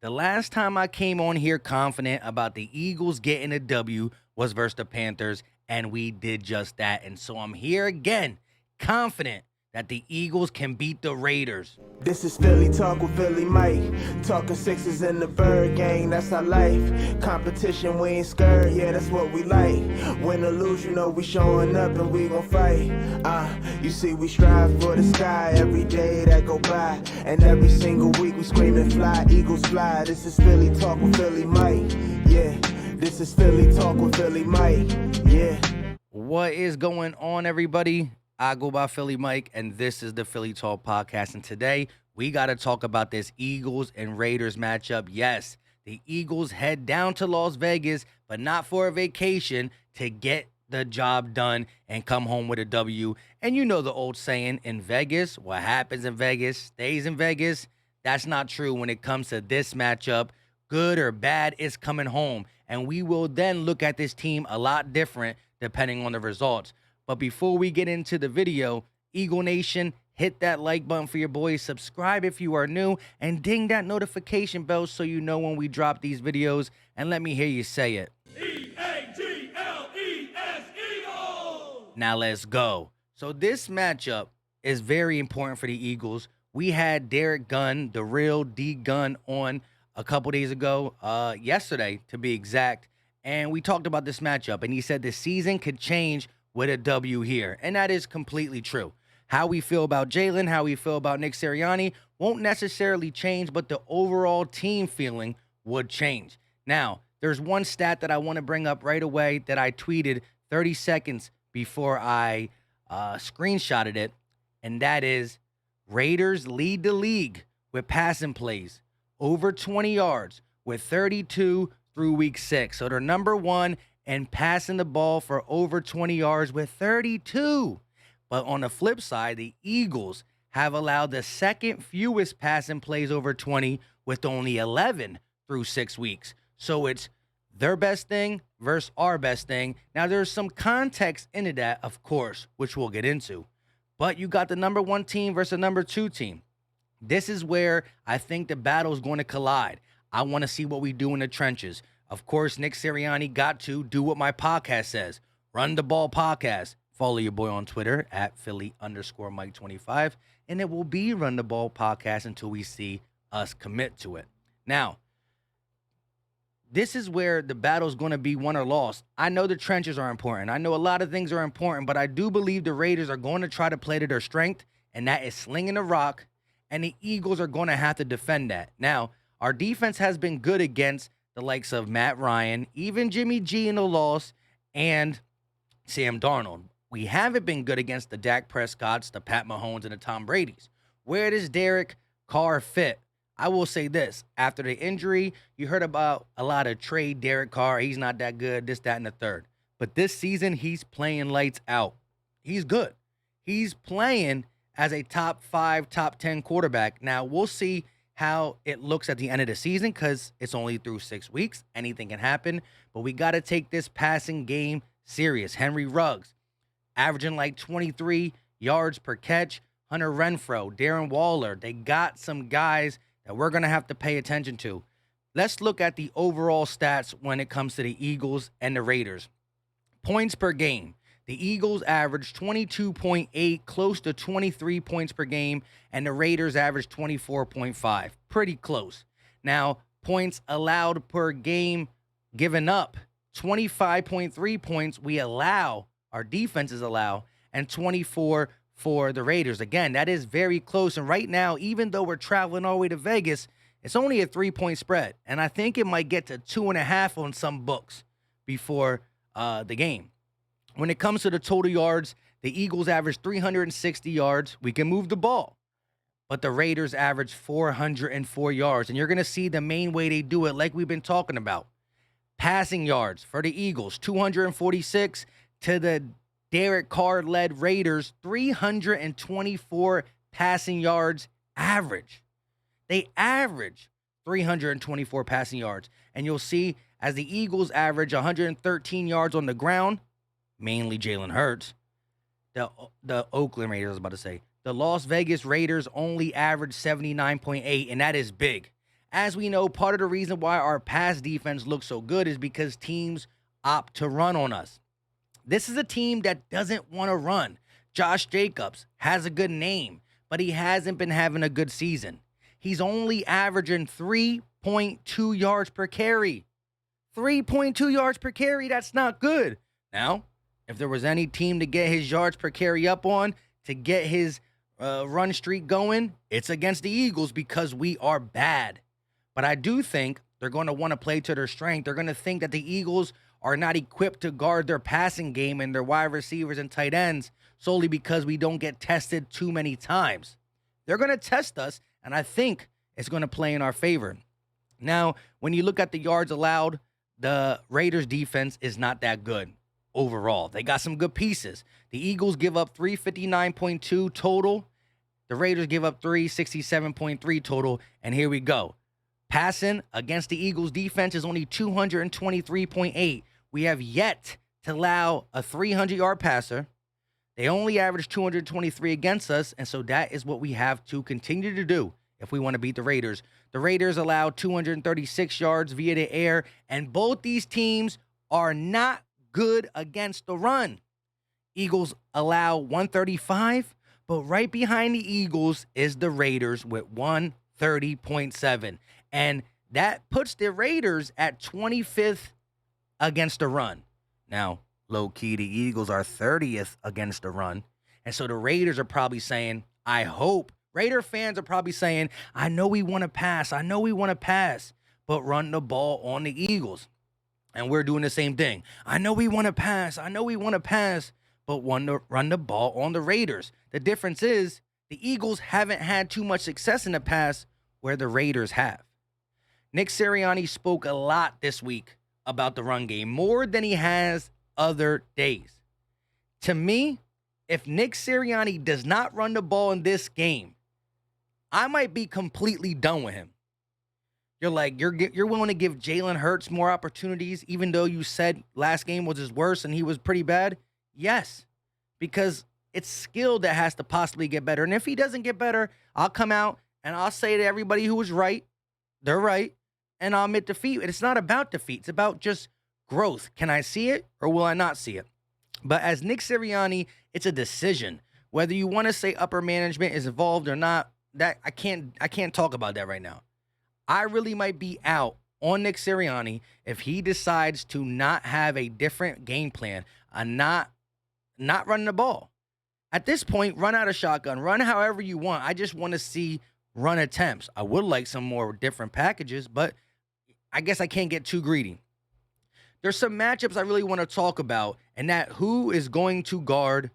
The last time I came on here confident about the Eagles getting a W was versus the Panthers, and we did just that. And so I'm here again, confident that the Eagles can beat the Raiders. This is Philly Talk with Philly Mike. Talking sixes in the bird gang, that's our life. Competition, we ain't scared, yeah, that's what we like. Win or lose, you know we showing up and we gon' fight. You see we strive for the sky every day that go by. And every single week we screaming fly, Eagles fly. This is Philly Talk with Philly Mike, yeah. This is Philly Talk with Philly Mike, yeah. What is going on, everybody? I go by Philly Mike, and this is the Philly Talk Podcast. And today, we got to talk about this Eagles and Raiders matchup. Yes, the Eagles head down to Las Vegas, but not for a vacation, to get the job done and come home with a W. And you know the old saying, in Vegas, what happens in Vegas stays in Vegas. That's not true when it comes to this matchup. Good or bad, it's coming home. And we will then look at this team a lot different depending on the results. But before we get into the video, Eagle Nation, hit that like button for your boys, subscribe if you are new, and ding that notification bell so you know when we drop these videos, and let me hear you say it. E-A-G-L-E-S, Eagles! Now let's go. So this matchup is very important for the Eagles. We had Derek Gunn, the real D Gunn, on a couple days ago, yesterday to be exact, and we talked about this matchup, and he said the season could change with a W here. And that is completely true. How we feel about Jalen, how we feel about Nick Sirianni won't necessarily change, but the overall team feeling would change. Now, there's one stat that I want to bring up right away that I tweeted 30 seconds before I screenshotted it, and that is Raiders lead the league with passing plays over 20 yards with 32 through week 6. So they're number one and passing the ball for over 20 yards with 32. But on the flip side, the Eagles have allowed the second fewest passing plays over 20 with only 11 through 6 weeks. So it's their best thing versus our best thing. Now, there's some context into that, of course, which we'll get into. But you got the number one team versus the number two team. This is where I think the battle is going to collide. I want to see what we do in the trenches. Of course, Nick Sirianni got to do what my podcast says. Run the Ball Podcast. Follow your boy on Twitter at Philly_Mike25. And it will be Run the Ball Podcast until we see us commit to it. Now, this is where the battle is going to be won or lost. I know the trenches are important. I know a lot of things are important, but I do believe the Raiders are going to try to play to their strength, and that is slinging the rock, and the Eagles are going to have to defend that. Now, our defense has been good against the likes of Matt Ryan, even Jimmy G in the loss, and Sam Darnold. We haven't been good against the Dak Prescotts, the Pat Mahomes, and the Tom Bradys. Where does Derek Carr fit? I will say this. After the injury, you heard about a lot of trade Derek Carr. He's not that good, this, that, and the third. But this season, he's playing lights out. He's good. He's playing as a top 5, top 10 quarterback. Now, we'll see how it looks at the end of the season because it's only through 6 weeks. Anything can happen. But we got to take this passing game serious. Henry Ruggs, averaging like 23 yards per catch. Hunter Renfrow, Darren Waller. They got some guys that we're going to have to pay attention to. Let's look at the overall stats when it comes to the Eagles and the Raiders. Points per game. The Eagles average 22.8, close to 23 points per game, and the Raiders average 24.5. Pretty close. Now, points allowed per game given up. 25.3 points we allow, our defenses allow, and 24 for the Raiders. Again, that is very close. And right now, even though we're traveling all the way to Vegas, it's only a 3-point spread. And I think it might get to 2.5 on some books before the game. When it comes to the total yards, the Eagles average 360 yards. We can move the ball. But the Raiders average 404 yards. And you're going to see the main way they do it, like we've been talking about. Passing yards for the Eagles, 246 to the Derek Carr-led Raiders, 324 passing yards average. They average 324 passing yards. And you'll see as the Eagles average 113 yards on the ground, mainly Jalen Hurts, the Oakland Raiders, I was about to say, the Las Vegas Raiders only average 79.8, and that is big. As we know, part of the reason why our pass defense looks so good is because teams opt to run on us. This is a team that doesn't want to run. Josh Jacobs has a good name, but he hasn't been having a good season. He's only averaging 3.2 yards per carry. 3.2 yards per carry, that's not good. Now, if there was any team to get his yards per carry up on, to get his run streak going, it's against the Eagles because we are bad. But I do think they're going to want to play to their strength. They're going to think that the Eagles are not equipped to guard their passing game and their wide receivers and tight ends solely because we don't get tested too many times. They're going to test us, and I think it's going to play in our favor. Now, when you look at the yards allowed, the Raiders' defense is not that good overall. They got some good pieces. The Eagles give up 359.2 total. The Raiders give up 367.3 total, and here we go. Passing against the Eagles' defense is only 223.8. We have yet to allow a 300-yard passer. They only average 223 against us, and so that is what we have to continue to do if we want to beat the Raiders. The Raiders allow 236 yards via the air, and both these teams are not good against the run. Eagles allow 135, but right behind the Eagles is the Raiders with 130.7. And that puts the Raiders at 25th against the run. Now, low-key, the Eagles are 30th against the run. And so the Raiders are probably saying, I hope. Raider fans are probably saying, I know we want to pass. I know we want to pass. But run the ball on the Eagles. And we're doing the same thing. I know we want to pass. I know we want to pass. But want to run the ball on the Raiders. The difference is the Eagles haven't had too much success in the past where the Raiders have. Nick Sirianni spoke a lot this week about the run game, more than he has other days. To me, if Nick Sirianni does not run the ball in this game, I might be completely done with him. You're like, you're willing to give Jalen Hurts more opportunities, even though you said last game was his worst and he was pretty bad? Yes, because it's skill that has to possibly get better. And if he doesn't get better, I'll come out and I'll say to everybody who was right, they're right, and I'll admit defeat. It's not about defeat. It's about just growth. Can I see it or will I not see it? But as Nick Sirianni, it's a decision. Whether you want to say upper management is involved or not, that I can't talk about that right now. I really might be out on Nick Sirianni if he decides to not have a different game plan and not running the ball. At this point, run out of shotgun. Run however you want. I just want to see run attempts. I would like some more different packages, but I guess I can't get too greedy. There's some matchups I really want to talk about, and that who is going to guard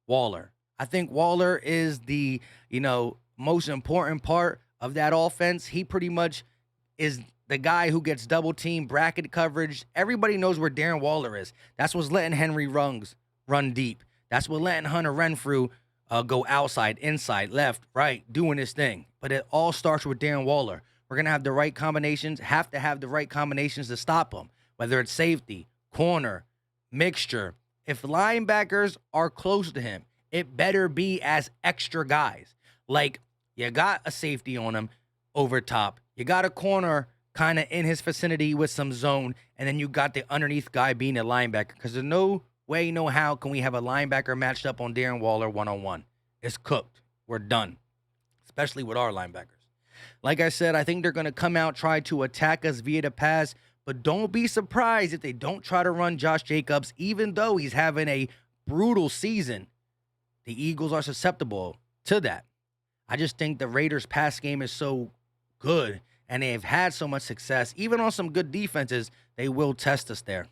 Waller. I think Waller is the, most important part of that offense. He pretty much is the guy who gets double team, bracket coverage. Everybody knows where Darren Waller is. That's what's letting Henry Ruggs run deep. That's what letting Hunter Renfrew go outside, inside, left, right, doing his thing. But it all starts with Darren Waller. We're going to have the right combinations, have the right combinations to stop him, whether it's safety, corner, mixture. If linebackers are close to him, it better be as extra guys. Like, you got a safety on him over top. You got a corner kind of in his vicinity with some zone, and then you got the underneath guy being a linebacker, because there's no way, no how can we have a linebacker matched up on Darren Waller one-on-one. It's cooked. We're done, especially with our linebackers. Like I said, I think they're going to come out, try to attack us via the pass, but don't be surprised if they don't try to run Josh Jacobs, even though he's having a brutal season. The Eagles are susceptible to that. I just think the Raiders' pass game is so good, and they've had so much success. Even on some good defenses, they will test us there.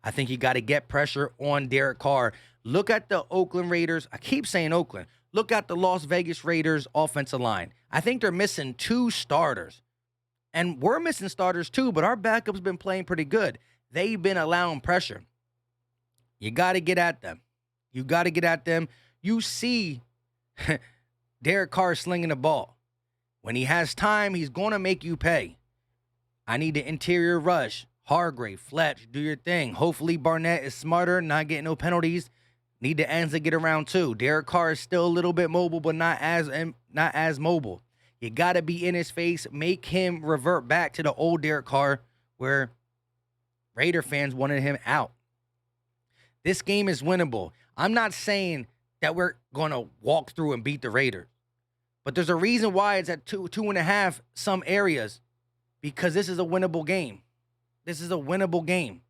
I think you got to get pressure on Derek Carr. Look at the Oakland Raiders. I keep saying Oakland. Look at the Las Vegas Raiders offensive line. I think they're missing 2 starters. And we're missing starters too, but our backup's been playing pretty good. They've been allowing pressure. You got to get at them. You see Derek Carr slinging the ball. When he has time, he's going to make you pay. I need the interior rush. Hargrave, Fletch, do your thing. Hopefully Barnett is smarter, not getting no penalties. Need the ends to get around too. Derek Carr is still a little bit mobile, but not as mobile. You got to be in his face, make him revert back to the old Derek Carr where Raider fans wanted him out. This game is winnable. I'm not saying that we're going to walk through and beat the Raiders, but there's a reason why it's at 2.5 some areas, because this is a winnable game. This is a winnable game.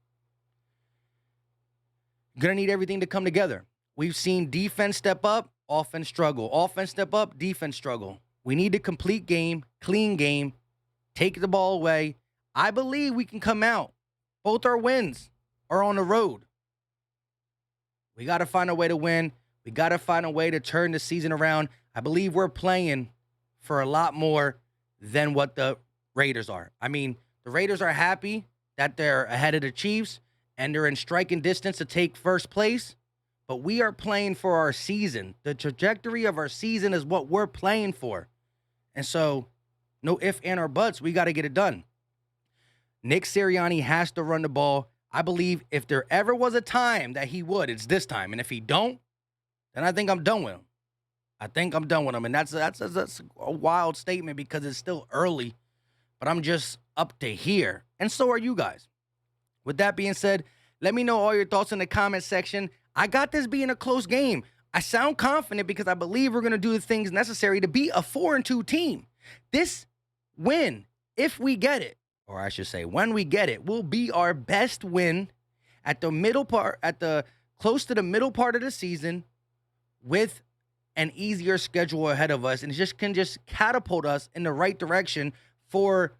Going to need everything to come together. We've seen defense step up, offense struggle. Offense step up, defense struggle. We need a complete game, clean game, take the ball away. I believe we can come out. Both our wins are on the road. We got to find a way to win. We got to find a way to turn the season around. I believe we're playing for a lot more than what the Raiders are. I mean, the Raiders are happy that they're ahead of the Chiefs and they're in striking distance to take first place. But we are playing for our season. The trajectory of our season is what we're playing for. And so, no ifs, and or buts, we got to get it done. Nick Sirianni has to run the ball. I believe if there ever was a time that he would, it's this time. And if he don't, then I think I'm done with him. I think I'm done with him. And that's a wild statement because it's still early. But I'm just up to here. And so are you guys. With that being said, let me know all your thoughts in the comment section. I got this being a close game. I sound confident because I believe we're going to do the things necessary to be a 4-2 team. This win, if we get it, or I should say when we get it, will be our best win at the middle part, close to the middle part of the season, with an easier schedule ahead of us, and it can catapult us in the right direction for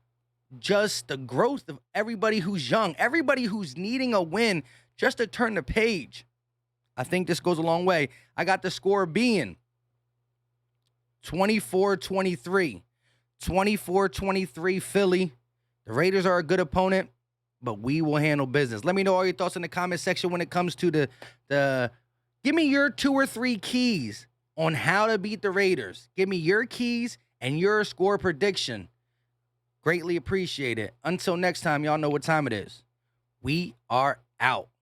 just the growth of everybody who's young, everybody who's needing a win just to turn the page. I think this goes a long way. I got the score being 24-23. 24-23 Philly. The Raiders are a good opponent, but we will handle business. Let me know all your thoughts in the comment section when it comes to the give me your 2 or 3 keys on how to beat the Raiders. Give me your keys and your score prediction. Greatly appreciate it. Until next time, y'all know what time it is. We are out.